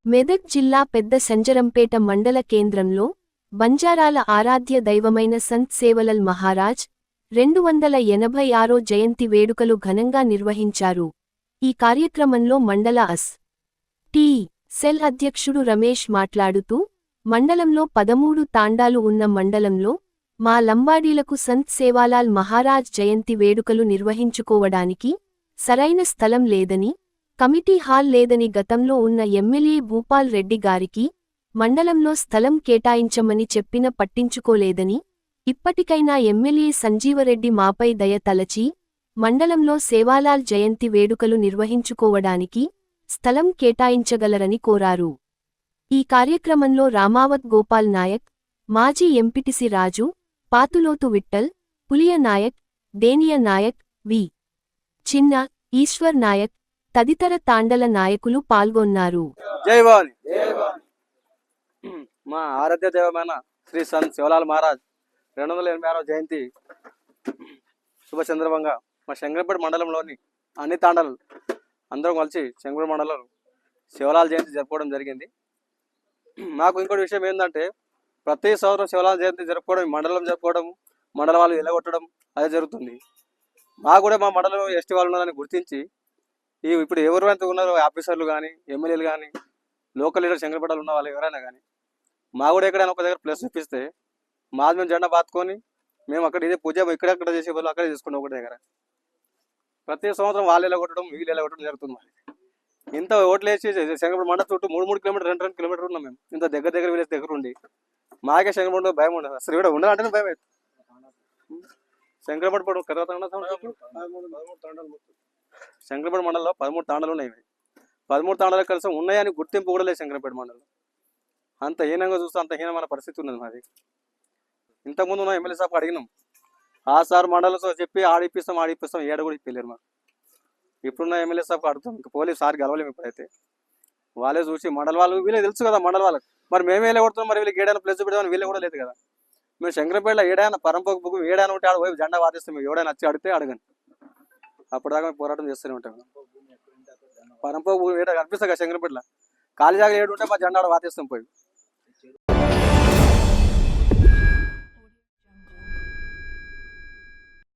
మెదక్ జిల్లా పెద్ద సంజరంపేట మండల కేంద్రంలో బంజారాల ఆరాధ్య దైవమైన సంత్ సేవలల్ మహారాజ్ 286 జయంతి వేడుకలు ఘనంగా నిర్వహించారు. ఈ కార్యక్రమంలో మండల టి. సెల్ అధ్యక్షుడు రమేష్ మాట్లాడుతూ, మండలంలో 13 తాండాలు ఉన్న మండలంలో మా లంబాడీలకు సంత్ సేవాలాల్ మహారాజ్ జయంతి వేడుకలు నిర్వహించుకోవడానికి సరైన స్థలం లేదని, కమిటీ హాల్ లేదని గతంలో ఉన్న ఎమ్మెల్యే భూపాల్ రెడ్డి గారికి మండలంలో స్థలం కేటాయించమని చెప్పిన పట్టించుకోలేదని, ఇప్పటికైనా ఎమ్మెల్యే సంజీవరెడ్డి మాపై దయ తలచి మండలంలో సేవాలాల్ జయంతి వేడుకలు నిర్వహించుకోవడానికి స్థలం కేటాయించగలరని కోరారు. ఈ కార్యక్రమంలో రామావత్ గోపాల్ నాయక్, మాజీ ఎంపీటీసీ రాజు, పాతులోతు విఠ్ఠల్, పులియ నాయక్, దేనియ నాయక్, వి. చిన్న, ఈశ్వర్ నాయక్ తదితర తాండల నాయకులు పాల్గొన్నారు. జై భవాని. మా ఆరాధ్య దైవమైన శ్రీ సంత్ శివలాల్ మహారాజ్ 286వ జయంతి శుభ సందర్భంగా మా శంకరపేట మండలంలోని అన్ని తాండాలు అందరం కలిసి శంకరపేట మండలంలో శివలాల్ జయంతి జరుపుకోవడం జరిగింది. మాకు ఇంకోటి విషయం ఏంటంటే, ప్రతి సంవత్సరం శివలాల్ జయంతి జరుపుకోవడం, మండలం జరుపుకోవడం, మండలం వాళ్ళు ఎలగొట్టడం అదే జరుగుతుంది. మాకు కూడా మా మండలంలో ఎస్టీ వాళ్ళు ఉన్నారని గుర్తించి ఇప్పుడు ఎవరైతే ఉన్నారో ఆఫీసర్లు కానీ, ఎమ్మెల్యేలు కానీ, లోకల్ లీడర్ శంకరపేటలో ఉన్న వాళ్ళు ఎవరైనా కానీ మా కూడా ఎక్కడైనా ఒక దగ్గర ప్లేస్ చూపిస్తే మాది మేము జెండా బాతుకొని మేము అక్కడ ఇదే పూజ ఇక్కడెక్కడ చేసే వాళ్ళు అక్కడే చేసుకున్నాం ఒకటి దగ్గర. ప్రతి సంవత్సరం వాళ్ళు ఎలగొట్టడం, వీళ్ళు ఎలగొట్టడం జరుగుతుంది. మరి ఇంత ఓట్లు వేసి శంకరపేట మండలం చుట్టూ 3 కిలోమీటర్ 2 కిలోమీటర్లు ఉన్నాం మేము. ఇంత దగ్గర విలేజ్ దగ్గర ఉండి మాకే శంకరపేటలో భయం ఉండదు. అసలు ఇక్కడ ఉండాలంటేనే భయం అవుతుంది. శంకరపేట శంకరపేట మండలంలో 13 తాండాలు ఉన్నాయి. 13 తాండాలకు కలిసి ఉన్నాయని గుర్తింపు కూడా లేదు శంకరపేట మండలం. అంత హీనంగా చూస్తే అంత హీనమైన పరిస్థితి ఉన్నది మాది. ఇంతకుముందు ఉన్న ఎమ్మెల్యే సాబ్ అడిగినాం, ఆ సార్ మండలంతో చెప్పి ఆడిపిస్తాం ఏడు కూడా ఇప్పలేరు మాకు. ఇప్పుడున్న ఎమ్మెల్యే సాబ్ అడుగుతాం, ఇంకా పోలీసు సార్ గెలవలేము. ఇప్పుడైతే వాళ్ళే చూసి మండల వాళ్ళు వీళ్ళే తెలుసు కదా మండల వాళ్ళకి. మరి మేమే వెళ్ళగొడుతున్నాం, మరి వీళ్ళకి ఏడైనా ప్లేస్ పెడతామని వీళ్ళే కూడా లేదు కదా. మేము శంకరపేటలో ఏడైనా పరంపకు బుక్ ఏడైనా ఉంటే ఆడ పోయి జెండా వాదిస్తాం. ఎవడైనా వచ్చి అడిగితే అడగండి, అప్పటిదాకా పోరాటం చేస్తూనే ఉంటాం. పరంపకు ఏడా కనిపిస్తా కదా శంకరపేటలో ఖాళీ జాగా ఏడు ఉంటే మా జెండా వాదిస్తాం పోయి.